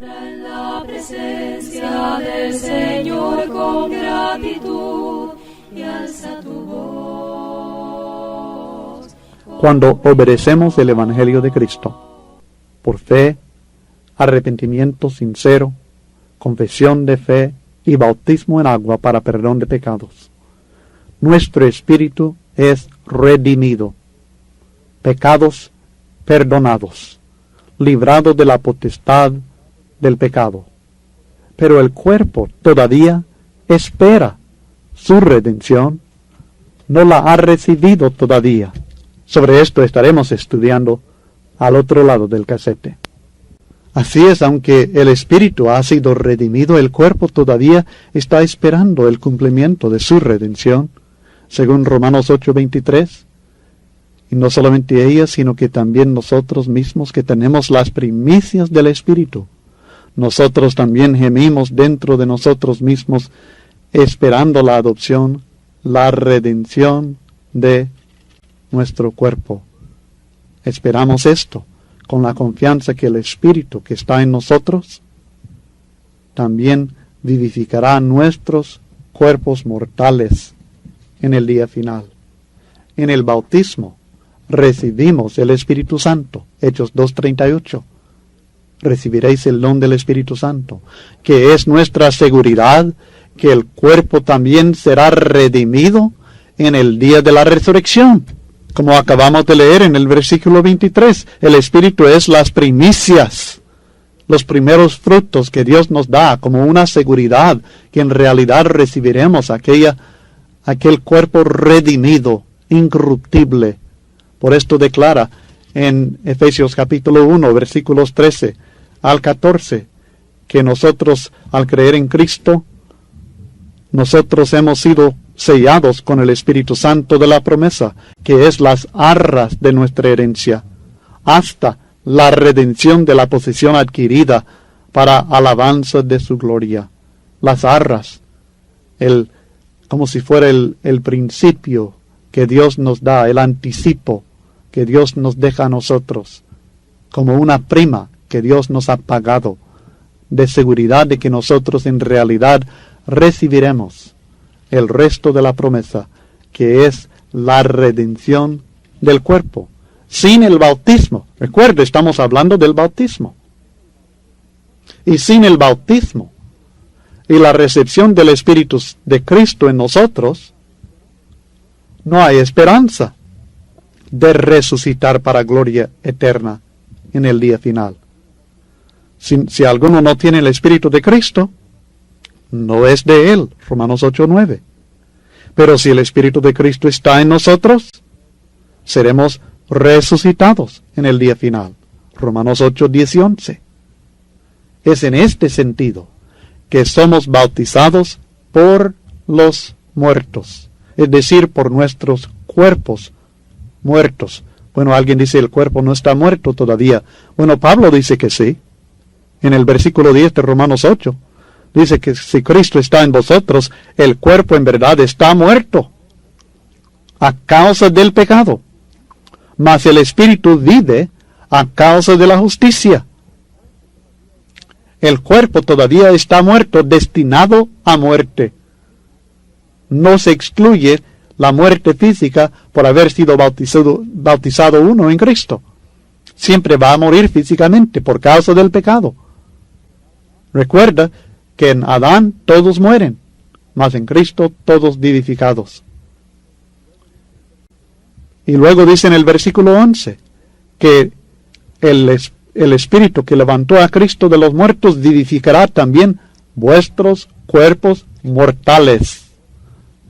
En la presencia del Señor con gratitud y alza tu voz. Cuando obedecemos el Evangelio de Cristo, por fe, arrepentimiento sincero, confesión de fe y bautismo en agua para perdón de pecados, nuestro espíritu es redimido, pecados perdonados, librado de la potestad del pecado. Pero el cuerpo todavía espera su redención, no la ha recibido todavía. Sobre esto estaremos estudiando al otro lado del casete. Así es, aunque el espíritu ha sido redimido, el cuerpo todavía está esperando el cumplimiento de su redención, según Romanos 8:23. Y no solamente ella, sino que también nosotros mismos que tenemos las primicias del espíritu. Nosotros también gemimos dentro de nosotros mismos, esperando la adopción, la redención de nuestro cuerpo. Esperamos esto con la confianza que el Espíritu que está en nosotros también vivificará nuestros cuerpos mortales en el día final. En el bautismo recibimos el Espíritu Santo, Hechos 2:38. Recibiréis el don del Espíritu Santo, que es nuestra seguridad, que el cuerpo también será redimido en el día de la resurrección. Como acabamos de leer en el versículo 23, el Espíritu es las primicias, los primeros frutos que Dios nos da como una seguridad que en realidad recibiremos aquel cuerpo redimido, incorruptible. Por esto declara en Efesios capítulo 1, versículos 13 al 14, que nosotros, al creer en Cristo, nosotros hemos sido sellados con el Espíritu Santo de la promesa, que es las arras de nuestra herencia, hasta la redención de la posesión adquirida para alabanza de su gloria. Las arras, como si fuera el principio que Dios nos da, el anticipo que Dios nos deja a nosotros, como una prima que Dios nos ha pagado, de seguridad de que nosotros en realidad recibiremos el resto de la promesa, que es la redención del cuerpo, sin el bautismo. Recuerde, estamos hablando del bautismo. Y sin el bautismo y la recepción del Espíritu de Cristo en nosotros, no hay esperanza de resucitar para gloria eterna en el día final. Si alguno no tiene el Espíritu de Cristo, no es de él. Romanos 8:9. Pero si el Espíritu de Cristo está en nosotros, seremos resucitados en el día final. Romanos 8:10 y 11. Es en este sentido que somos bautizados por los muertos, es decir, por nuestros cuerpos muertos. Bueno, alguien dice el cuerpo no está muerto todavía. Bueno, Pablo dice que sí. En el versículo 10 de Romanos 8, dice que si Cristo está en vosotros, el cuerpo en verdad está muerto a causa del pecado, mas el Espíritu vive a causa de la justicia. El cuerpo todavía está muerto, destinado a muerte. No se excluye la muerte física por haber sido bautizado uno en Cristo. Siempre va a morir físicamente por causa del pecado. Recuerda que en Adán todos mueren, mas en Cristo todos vivificados. Y luego dice en el versículo 11 que el Espíritu que levantó a Cristo de los muertos vivificará también vuestros cuerpos mortales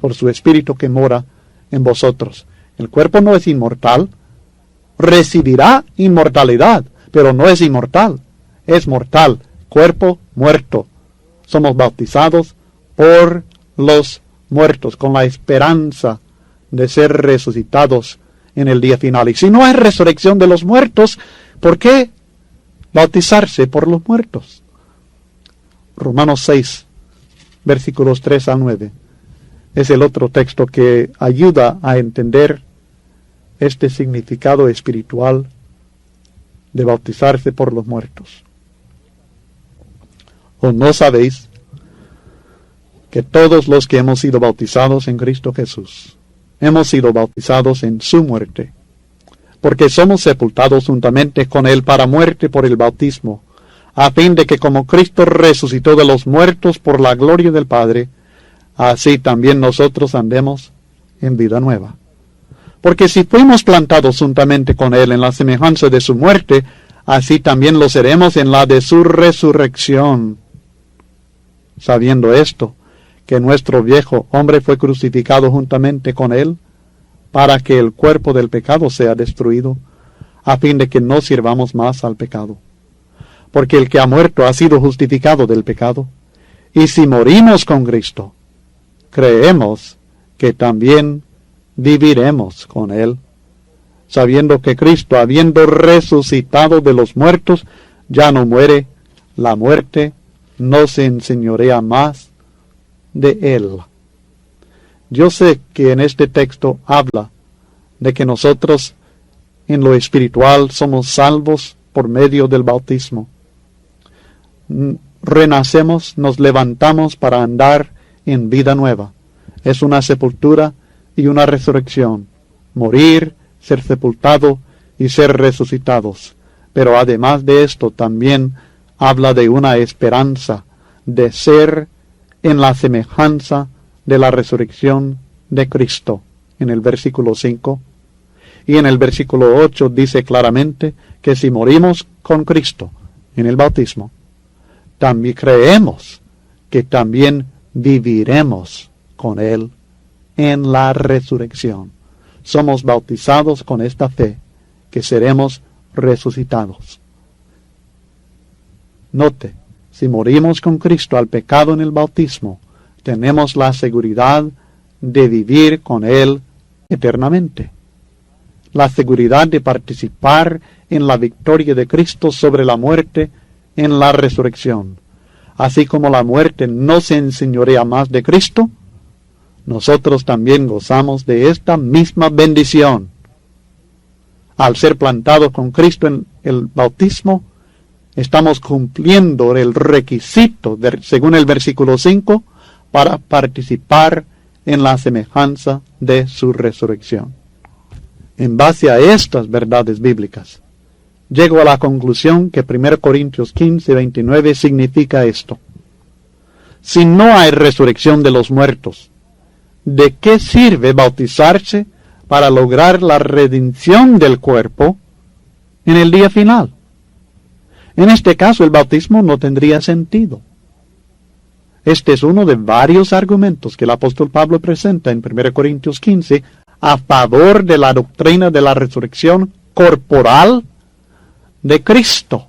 por su Espíritu que mora en vosotros. El cuerpo no es inmortal, recibirá inmortalidad, pero no es inmortal, es mortal, cuerpo muerto. Somos bautizados por los muertos, con la esperanza de ser resucitados en el día final. Y si no hay resurrección de los muertos, ¿por qué bautizarse por los muertos? Romanos 6, versículos 3 a 9. Es el otro texto que ayuda a entender este significado espiritual de bautizarse por los muertos. ¿O no sabéis que todos los que hemos sido bautizados en Cristo Jesús, hemos sido bautizados en su muerte? Porque somos sepultados juntamente con él para muerte por el bautismo, a fin de que como Cristo resucitó de los muertos por la gloria del Padre, así también nosotros andemos en vida nueva. Porque si fuimos plantados juntamente con él en la semejanza de su muerte, así también lo seremos en la de su resurrección. Sabiendo esto, que nuestro viejo hombre fue crucificado juntamente con él, para que el cuerpo del pecado sea destruido, a fin de que no sirvamos más al pecado. Porque el que ha muerto ha sido justificado del pecado, y si morimos con Cristo, creemos que también viviremos con él, sabiendo que Cristo, habiendo resucitado de los muertos, ya no muere, la muerte no se enseñorea más de él. Yo sé que en este texto habla de que nosotros en lo espiritual somos salvos por medio del bautismo. Renacemos, nos levantamos para andar en vida nueva. Es una sepultura y una resurrección. Morir, ser sepultado y ser resucitados. Pero además de esto también habla de una esperanza de ser en la semejanza de la resurrección de Cristo, en el versículo 5. Y en el versículo 8 dice claramente que si morimos con Cristo en el bautismo, también creemos que también viviremos con Él en la resurrección. Somos bautizados con esta fe, que seremos resucitados. Note, si morimos con Cristo al pecado en el bautismo, tenemos la seguridad de vivir con Él eternamente. La seguridad de participar en la victoria de Cristo sobre la muerte en la resurrección. Así como la muerte no se enseñorea más de Cristo, nosotros también gozamos de esta misma bendición. Al ser plantados con Cristo en el bautismo, estamos cumpliendo el requisito, según el versículo 5, para participar en la semejanza de su resurrección. En base a estas verdades bíblicas, llego a la conclusión que 1 Corintios 15, 29 significa esto. Si no hay resurrección de los muertos, ¿de qué sirve bautizarse para lograr la redención del cuerpo en el día final? En este caso, el bautismo no tendría sentido. Este es uno de varios argumentos que el apóstol Pablo presenta en 1 Corintios 15 a favor de la doctrina de la resurrección corporal de Cristo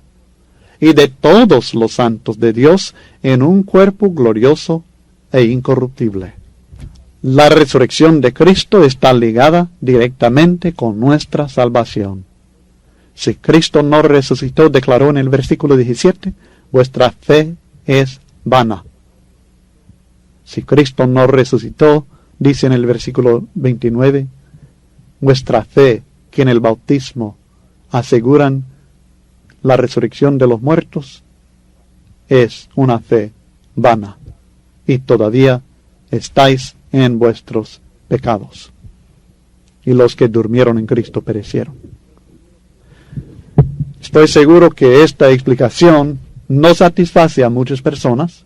y de todos los santos de Dios en un cuerpo glorioso e incorruptible. La resurrección de Cristo está ligada directamente con nuestra salvación. Si Cristo no resucitó, declaró en el versículo 17, vuestra fe es vana. Si Cristo no resucitó, dice en el versículo 29, vuestra fe, que en el bautismo aseguran la resurrección de los muertos, es una fe vana, y todavía estáis en vuestros pecados, y los que durmieron en Cristo perecieron. Estoy seguro que esta explicación no satisface a muchas personas.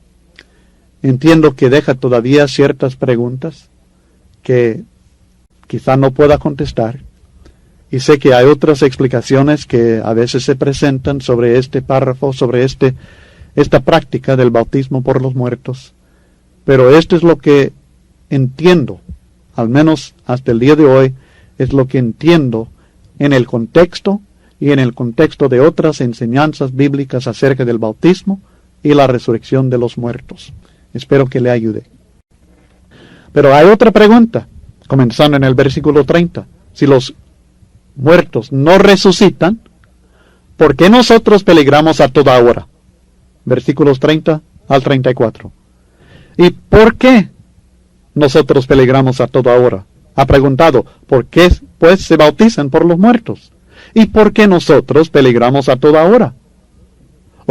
Entiendo que deja todavía ciertas preguntas que quizá no pueda contestar. Y sé que hay otras explicaciones que a veces se presentan sobre este párrafo, sobre esta práctica del bautismo por los muertos. Pero esto es lo que entiendo, al menos hasta el día de hoy, es lo que entiendo en el contexto y en el contexto de otras enseñanzas bíblicas acerca del bautismo y la resurrección de los muertos. Espero que le ayude. Pero hay otra pregunta, comenzando en el versículo 30. Si los muertos no resucitan, ¿por qué nosotros peligramos a toda hora? Versículos 30 al 34. ¿Y por qué nosotros peligramos a toda hora? Ha preguntado, ¿por qué pues se bautizan por los muertos? ¿Y por qué nosotros peligramos a toda hora?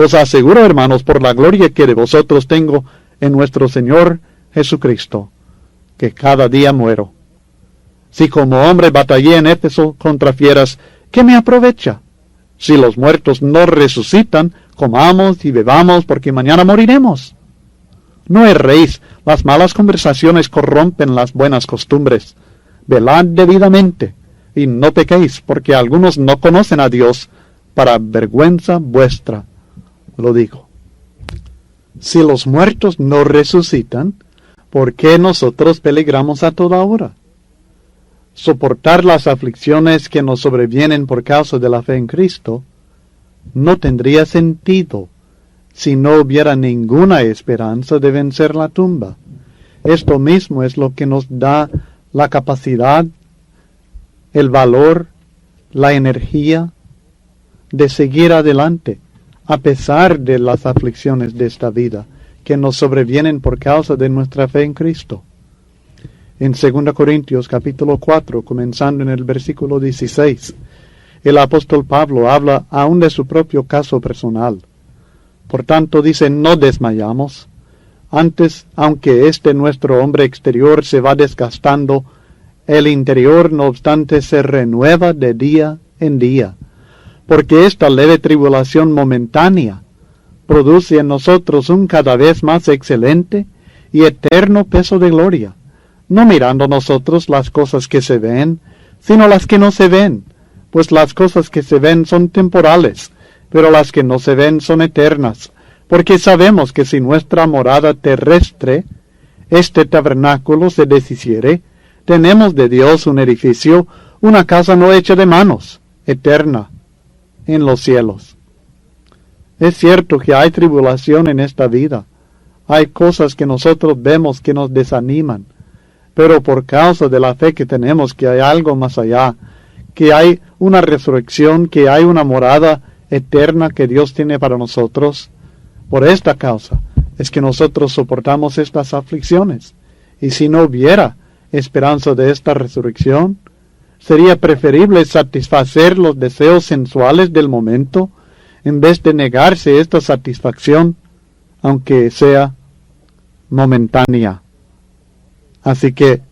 Os aseguro, hermanos, por la gloria que de vosotros tengo en nuestro Señor Jesucristo, que cada día muero. Si como hombre batallé en Éfeso contra fieras, ¿qué me aprovecha? Si los muertos no resucitan, comamos y bebamos, porque mañana moriremos. No erréis, las malas conversaciones corrompen las buenas costumbres. Velad debidamente, y no pequéis, porque algunos no conocen a Dios, para vergüenza vuestra, lo digo. Si los muertos no resucitan, ¿por qué nosotros peligramos a toda hora? Soportar las aflicciones que nos sobrevienen por causa de la fe en Cristo no tendría sentido si no hubiera ninguna esperanza de vencer la tumba. Esto mismo es lo que nos da la capacidad, el valor, la energía de seguir adelante, a pesar de las aflicciones de esta vida que nos sobrevienen por causa de nuestra fe en Cristo. En 2 Corintios capítulo 4, comenzando en el versículo 16, el apóstol Pablo habla aún de su propio caso personal. Por tanto, dice, no desmayamos. Antes, aunque este nuestro hombre exterior se va desgastando, el interior, no obstante, se renueva de día en día, porque esta leve tribulación momentánea produce en nosotros un cada vez más excelente y eterno peso de gloria, no mirando nosotros las cosas que se ven, sino las que no se ven, pues las cosas que se ven son temporales, pero las que no se ven son eternas, porque sabemos que si nuestra morada terrestre, este tabernáculo, se deshiciere, tenemos de Dios un edificio, una casa no hecha de manos, eterna, en los cielos. Es cierto que hay tribulación en esta vida, hay cosas que nosotros vemos que nos desaniman, pero por causa de la fe que tenemos que hay algo más allá, que hay una resurrección, que hay una morada eterna que Dios tiene para nosotros, por esta causa es que nosotros soportamos estas aflicciones. Y si no hubiera esperanza de esta resurrección, sería preferible satisfacer los deseos sensuales del momento en vez de negarse esta satisfacción, aunque sea momentánea. Así que,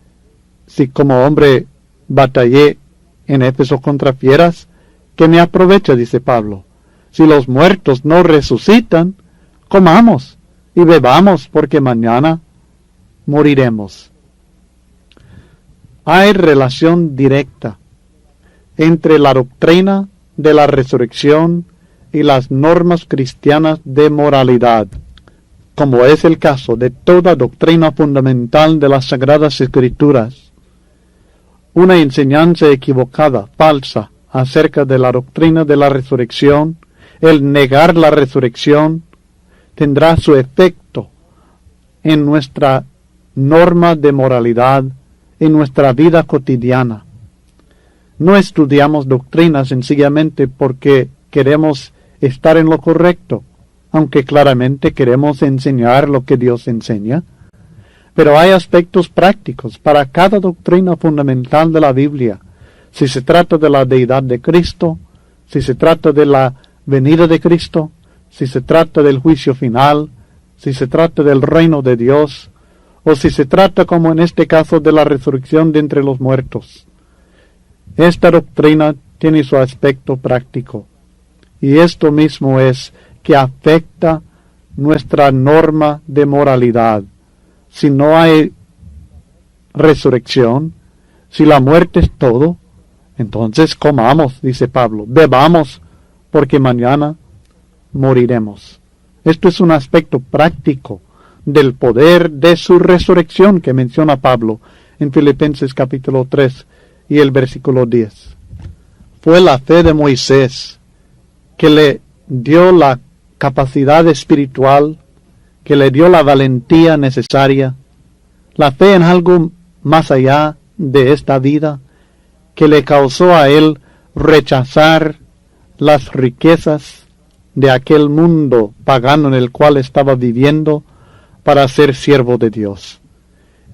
si como hombre batallé en Éfeso contra fieras, ¿qué me aprovecha? Dice Pablo. Si los muertos no resucitan, comamos y bebamos, porque mañana moriremos. Hay relación directa entre la doctrina de la resurrección y las normas cristianas de moralidad, como es el caso de toda doctrina fundamental de las Sagradas Escrituras. Una enseñanza equivocada, falsa, acerca de la doctrina de la resurrección, el negar la resurrección, tendrá su efecto en nuestra norma de moralidad, en nuestra vida cotidiana. No estudiamos doctrina sencillamente porque queremos estar en lo correcto, aunque claramente queremos enseñar lo que Dios enseña. Pero hay aspectos prácticos para cada doctrina fundamental de la Biblia. Si se trata de la deidad de Cristo, si se trata de la venida de Cristo, si se trata del juicio final, si se trata del reino de Dios, o si se trata, como en este caso, de la resurrección de entre los muertos. Esta doctrina tiene su aspecto práctico, y esto mismo es que afecta nuestra norma de moralidad. Si no hay resurrección, si la muerte es todo, entonces comamos, dice Pablo, bebamos, porque mañana moriremos. Esto es un aspecto práctico del poder de su resurrección que menciona Pablo en Filipenses capítulo 3 y el versículo 10. Fue la fe de Moisés que le dio la capacidad espiritual, que le dio la valentía necesaria, la fe en algo más allá de esta vida, que le causó a él rechazar las riquezas de aquel mundo pagano en el cual estaba viviendo para ser siervo de Dios.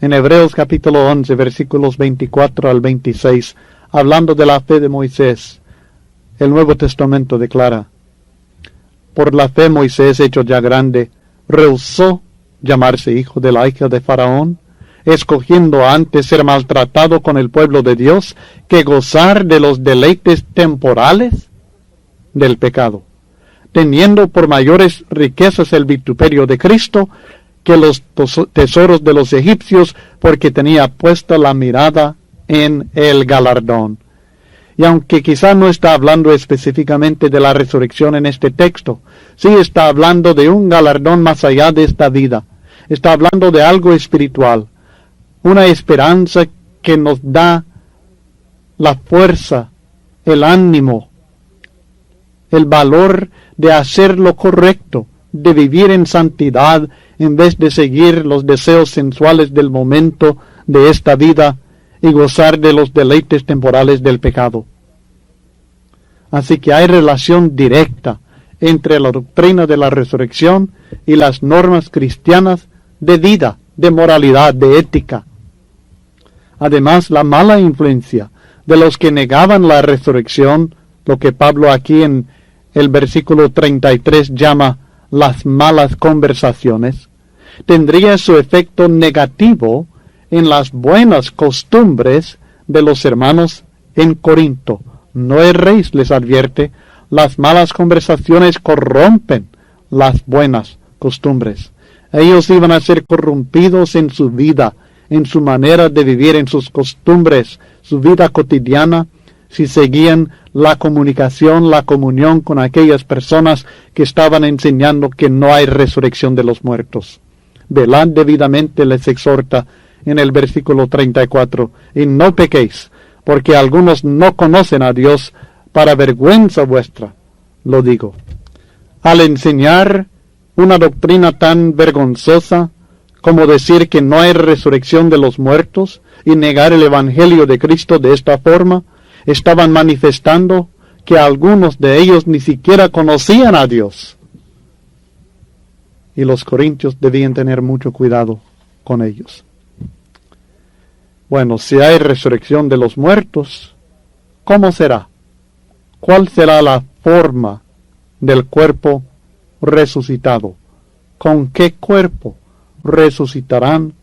En Hebreos capítulo 11, versículos 24 al 26, hablando de la fe de Moisés, el Nuevo Testamento declara: Por la fe Moisés, hecho ya grande, rehusó llamarse hijo de la hija de Faraón, escogiendo antes ser maltratado con el pueblo de Dios que gozar de los deleites temporales del pecado, teniendo por mayores riquezas el vituperio de Cristo que los tesoros de los egipcios, porque tenía puesta la mirada en el galardón. Y aunque quizá no está hablando específicamente de la resurrección en este texto, sí está hablando de un galardón más allá de esta vida. Está hablando de algo espiritual, una esperanza que nos da la fuerza, el ánimo, el valor de hacer lo correcto, de vivir en santidad en vez de seguir los deseos sensuales del momento de esta vida y gozar de los deleites temporales del pecado. Así que hay relación directa entre la doctrina de la resurrección y las normas cristianas de vida, de moralidad, de ética. Además, la mala influencia de los que negaban la resurrección, lo que Pablo aquí en el versículo 33 llama las malas conversaciones, tendría su efecto negativo en las buenas costumbres de los hermanos en Corinto. No erréis, les advierte, las malas conversaciones corrompen las buenas costumbres. Ellos iban a ser corrompidos en su vida, en su manera de vivir, en sus costumbres, su vida cotidiana, si seguían la comunicación, la comunión con aquellas personas que estaban enseñando que no hay resurrección de los muertos. Velad debidamente, les exhorta en el versículo 34, y no pequéis, porque algunos no conocen a Dios, para vergüenza vuestra, lo digo. Al enseñar una doctrina tan vergonzosa como decir que no hay resurrección de los muertos y negar el Evangelio de Cristo de esta forma, estaban manifestando que algunos de ellos ni siquiera conocían a Dios. Y los corintios debían tener mucho cuidado con ellos. Bueno, si hay resurrección de los muertos, ¿cómo será? ¿Cuál será la forma del cuerpo resucitado? ¿Con qué cuerpo resucitarán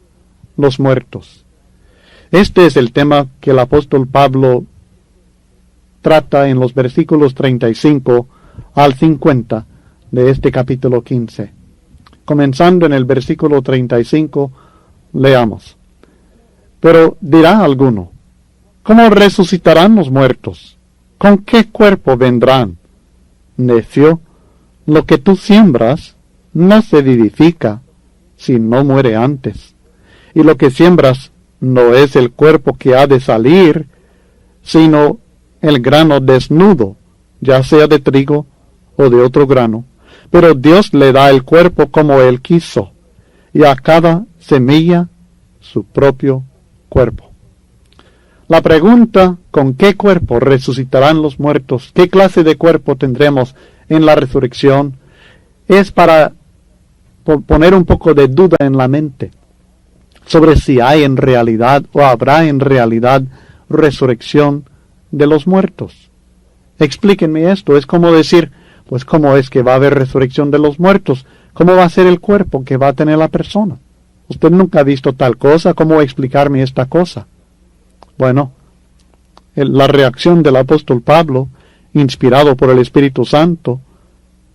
los muertos? Este es el tema que el apóstol Pablo trata en los versículos 35 al 50 de este capítulo 15. Comenzando en el versículo 35, leamos. Pero dirá alguno, ¿cómo resucitarán los muertos? ¿Con qué cuerpo vendrán? Necio, lo que tú siembras no se vivifica si no muere antes. Y lo que siembras no es el cuerpo que ha de salir, sino el grano desnudo, ya sea de trigo o de otro grano. Pero Dios le da el cuerpo como Él quiso, y a cada semilla su propio cuerpo. La pregunta, ¿con qué cuerpo resucitarán los muertos? ¿Qué clase de cuerpo tendremos en la resurrección? Es para poner un poco de duda en la mente sobre si hay en realidad o habrá en realidad resurrección de los muertos. Explíquenme esto. Es como decir, pues ¿cómo es que va a haber resurrección de los muertos? ¿Cómo va a ser el cuerpo que va a tener la persona? Usted nunca ha visto tal cosa, ¿cómo explicarme esta cosa? Bueno, la reacción del apóstol Pablo, inspirado por el Espíritu Santo,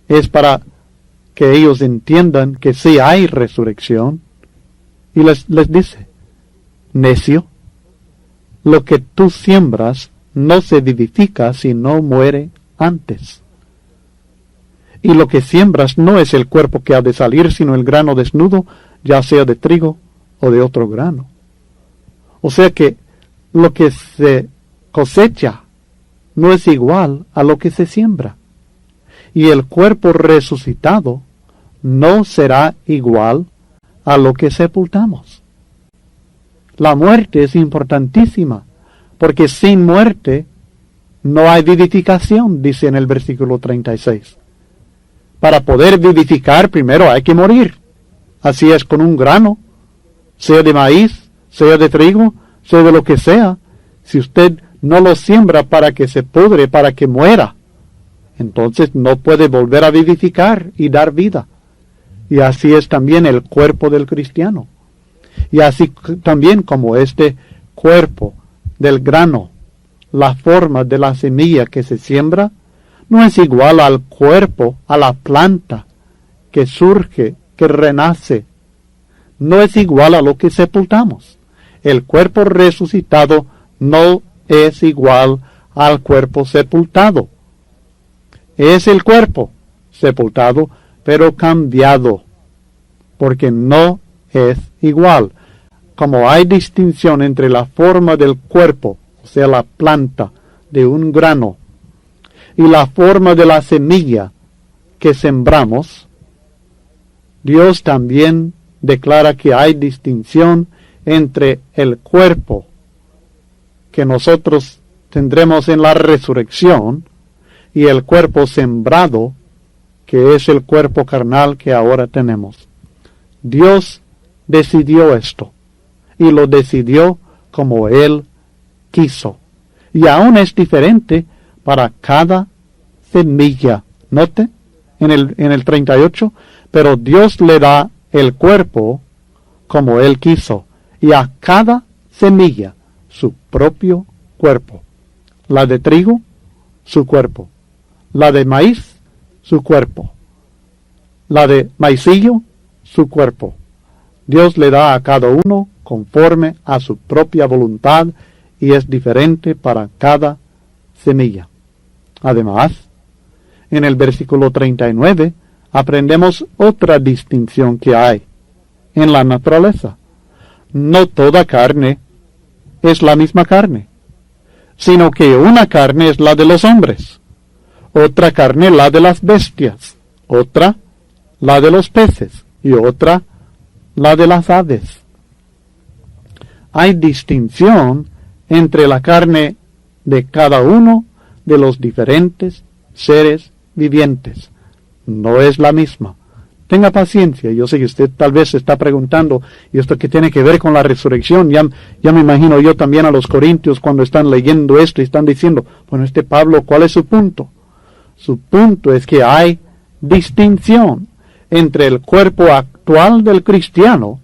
es para que ellos entiendan que sí hay resurrección, y les dice, necio, lo que tú siembras no se vivifica si no muere antes. Y lo que siembras no es el cuerpo que ha de salir, sino el grano desnudo, ya sea de trigo o de otro grano. O sea que lo que se cosecha no es igual a lo que se siembra. Y el cuerpo resucitado no será igual a lo que sepultamos. La muerte es importantísima, porque sin muerte no hay vivificación, dice en el versículo 36. Para poder vivificar primero hay que morir. Así es con un grano, sea de maíz, sea de trigo, sea de lo que sea. Si usted no lo siembra para que se pudre, para que muera, entonces no puede volver a vivificar y dar vida. Y así es también el cuerpo del cristiano. Y así también como este cuerpo del grano, la forma de la semilla que se siembra, no es igual al cuerpo, a la planta que surge, que renace. No es igual a lo que sepultamos. El cuerpo resucitado no es igual al cuerpo sepultado. Es el cuerpo sepultado, pero cambiado, porque no es igual. Como hay distinción entre la forma del cuerpo, o sea, la planta de un grano, y la forma de la semilla que sembramos, Dios también declara que hay distinción entre el cuerpo que nosotros tendremos en la resurrección y el cuerpo sembrado, que es el cuerpo carnal que ahora tenemos. Dios decidió esto, y lo decidió como Él quiso. Y aún es diferente para cada semilla. Note, en el 38, pero Dios le da el cuerpo como Él quiso, y a cada semilla su propio cuerpo. La de trigo, su cuerpo. La de maíz, su cuerpo. La de maicillo, su cuerpo. Dios le da a cada uno conforme a su propia voluntad y es diferente para cada semilla. Además, en el versículo 39 aprendemos otra distinción que hay en la naturaleza. No toda carne es la misma carne, sino que una carne es la de los hombres, otra carne la de las bestias, otra la de los peces y otra la de las aves. Hay distinción entre la carne de cada uno de los diferentes seres vivientes. No es la misma. Tenga paciencia. Yo sé que usted tal vez se está preguntando, ¿y esto qué tiene que ver con la resurrección? Ya me imagino yo también a los corintios cuando están leyendo esto y están diciendo, bueno, Pablo, ¿cuál es su punto? Su punto es que hay distinción entre el cuerpo actual del cristiano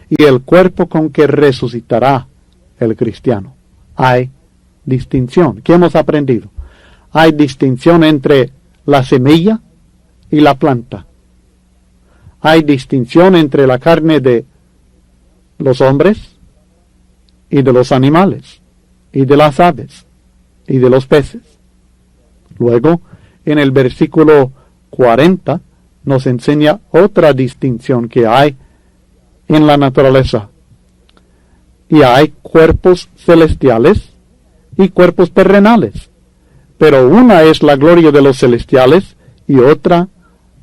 y el cuerpo con que resucitará el cristiano. Hay distinción. ¿Qué hemos aprendido? Hay distinción entre la semilla y la planta. Hay distinción entre la carne de los hombres y de los animales, y de las aves, y de los peces. Luego, en el versículo 40, nos enseña otra distinción que hay en la naturaleza. Y hay cuerpos celestiales y cuerpos terrenales. Pero una es la gloria de los celestiales y otra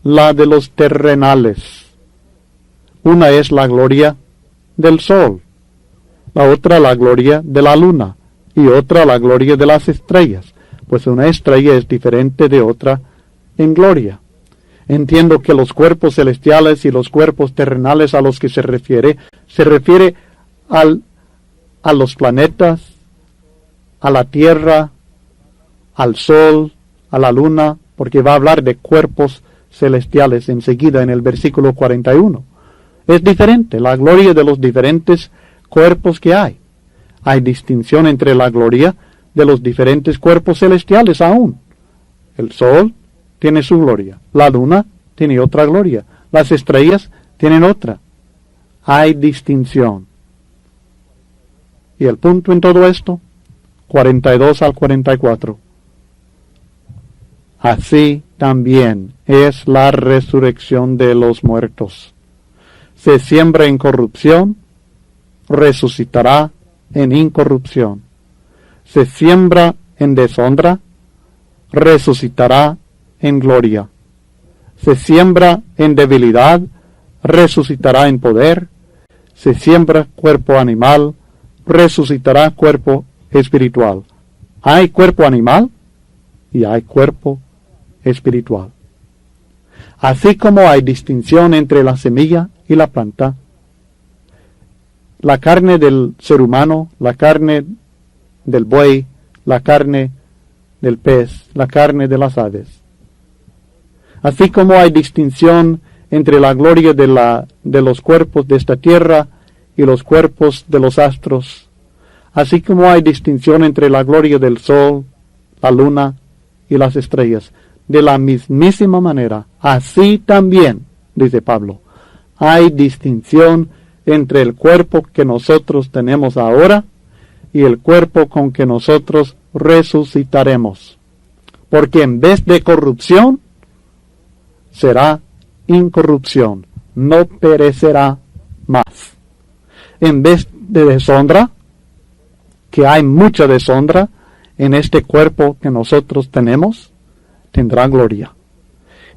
la de los terrenales. Una es la gloria del sol, la otra la gloria de la luna y otra la gloria de las estrellas, pues una estrella es diferente de otra en gloria. Entiendo que los cuerpos celestiales y los cuerpos terrenales a los que se refiere a los planetas, a la tierra, al sol, a la luna, porque va a hablar de cuerpos celestiales enseguida en el versículo 41. Es diferente la gloria de los diferentes cuerpos que hay. Hay distinción entre la gloria de los diferentes cuerpos celestiales aún. El sol tiene su gloria, la luna tiene otra gloria, las estrellas tienen otra. Hay distinción. Y el punto en todo esto, 42 al 44. Así también es la resurrección de los muertos. Se siembra en corrupción, resucitará en incorrupción. Se siembra en deshonra, resucitará en gloria. Se siembra en debilidad, resucitará en poder. Se siembra cuerpo animal, resucitará cuerpo espiritual. Hay cuerpo animal y hay cuerpo espiritual. Así como hay distinción entre la semilla y la planta, la carne del ser humano, la carne del buey, la carne del pez, la carne de las aves. Así como hay distinción entre la gloria de los cuerpos de esta tierra y los cuerpos de los astros, así como hay distinción entre la gloria del sol, la luna y las estrellas, de la mismísima manera, así también, dice Pablo, hay distinción entre el cuerpo que nosotros tenemos ahora y el cuerpo con que nosotros resucitaremos. Porque en vez de corrupción, será incorrupción, no perecerá más. En vez de deshonra, que hay mucha deshonra en este cuerpo que nosotros tenemos, tendrá gloria.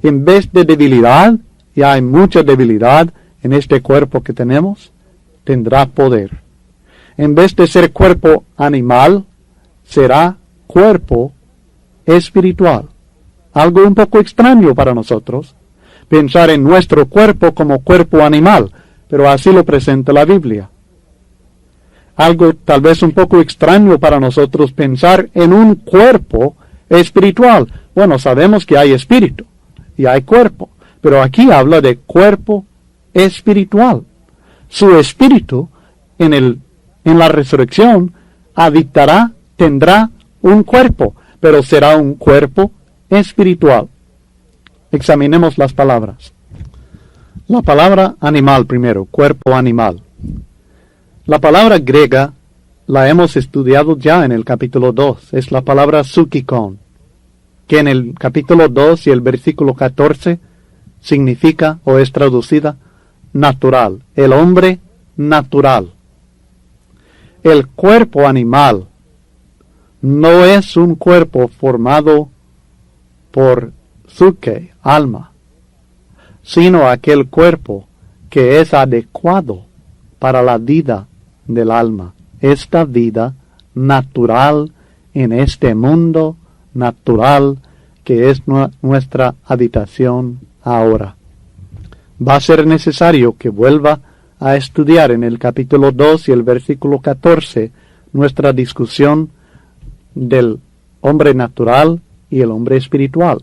En vez de debilidad, y hay mucha debilidad en este cuerpo que tenemos, tendrá poder. En vez de ser cuerpo animal, será cuerpo espiritual. Algo un poco extraño para nosotros, pensar en nuestro cuerpo como cuerpo animal, pero así lo presenta la Biblia. Algo tal vez un poco extraño para nosotros pensar en un cuerpo espiritual. Bueno, sabemos que hay espíritu y hay cuerpo, pero aquí habla de cuerpo espiritual. Su espíritu en la resurrección tendrá un cuerpo, pero será un cuerpo espiritual. Examinemos las palabras. La palabra animal primero, cuerpo animal. La palabra griega la hemos estudiado ya en el capítulo 2, es la palabra psychikon, que en el capítulo 2 y el versículo 14 significa o es traducida natural, el hombre natural. El cuerpo animal no es un cuerpo formado por psyche, alma, sino aquel cuerpo que es adecuado para la vida del alma, esta vida natural en este mundo natural que es nuestra habitación ahora. Va a ser necesario que vuelva a estudiar en el capítulo 2 y el versículo 14 nuestra discusión del hombre natural y el hombre espiritual,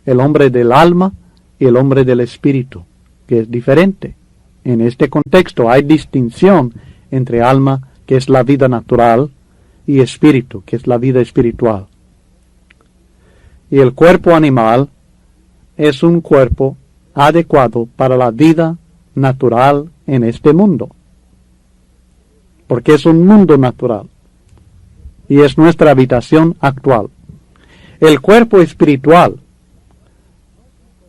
el hombre del alma y el hombre del espíritu, que es diferente. En este contexto hay distinción entre alma, que es la vida natural, y espíritu, que es la vida espiritual. Y el cuerpo animal es un cuerpo adecuado para la vida natural en este mundo, porque es un mundo natural y es nuestra habitación actual. El cuerpo espiritual,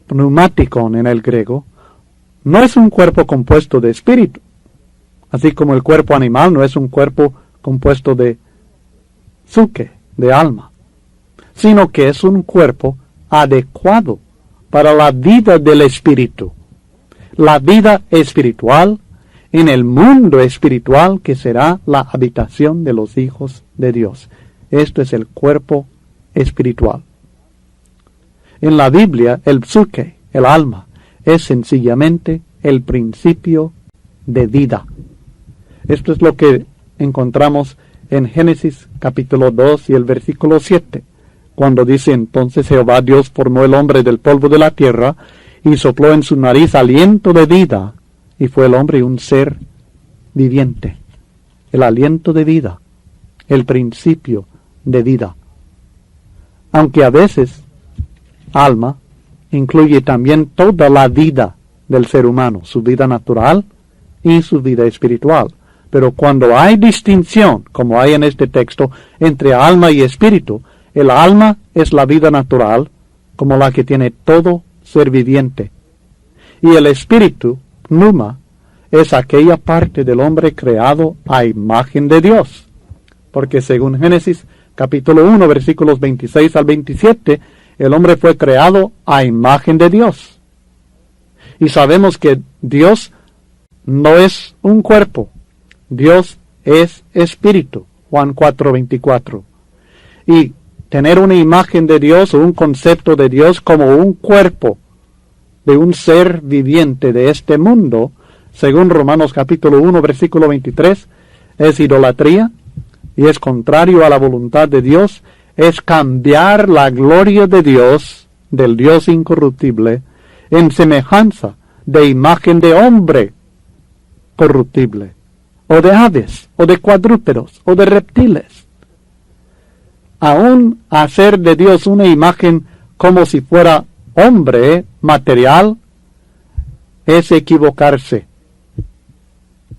pneumático en el griego, no es un cuerpo compuesto de espíritu, así como el cuerpo animal no es un cuerpo compuesto de psyche, de alma, sino que es un cuerpo adecuado para la vida del espíritu, la vida espiritual en el mundo espiritual que será la habitación de los hijos de Dios. Esto es el cuerpo espiritual. En la Biblia, el psyche, el alma, es sencillamente el principio de vida. Esto es lo que encontramos en Génesis capítulo 2 y el versículo 7, cuando dice: entonces Jehová Dios formó el hombre del polvo de la tierra y sopló en su nariz aliento de vida, y fue el hombre un ser viviente. El aliento de vida, el principio de vida. Aunque a veces alma incluye también toda la vida del ser humano, su vida natural y su vida espiritual. Pero cuando hay distinción, como hay en este texto, entre alma y espíritu, el alma es la vida natural, como la que tiene todo ser viviente. Y el espíritu, pneuma, es aquella parte del hombre creado a imagen de Dios. Porque según Génesis capítulo 1, versículos 26 al 27, el hombre fue creado a imagen de Dios. Y sabemos que Dios no es un cuerpo. Dios es espíritu. Juan 4, 24. Y tener una imagen de Dios o un concepto de Dios como un cuerpo de un ser viviente de este mundo, según Romanos capítulo 1, versículo 23, es idolatría y es contrario a la voluntad de Dios es cambiar la gloria de Dios, del Dios incorruptible, en semejanza de imagen de hombre corruptible, o de aves, o de cuadrúpedos, o de reptiles. Aún hacer de Dios una imagen como si fuera hombre material es equivocarse,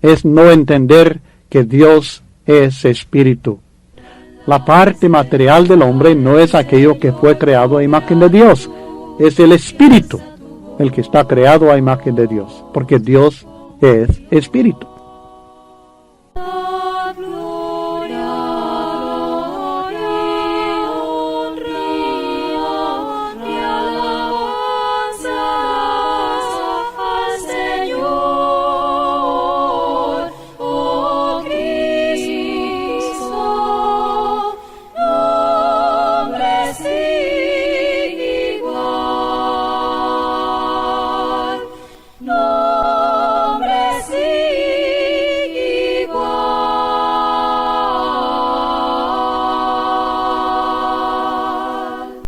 es no entender que Dios es espíritu. La parte material del hombre no es aquello que fue creado a imagen de Dios, es el espíritu el que está creado a imagen de Dios, porque Dios es espíritu.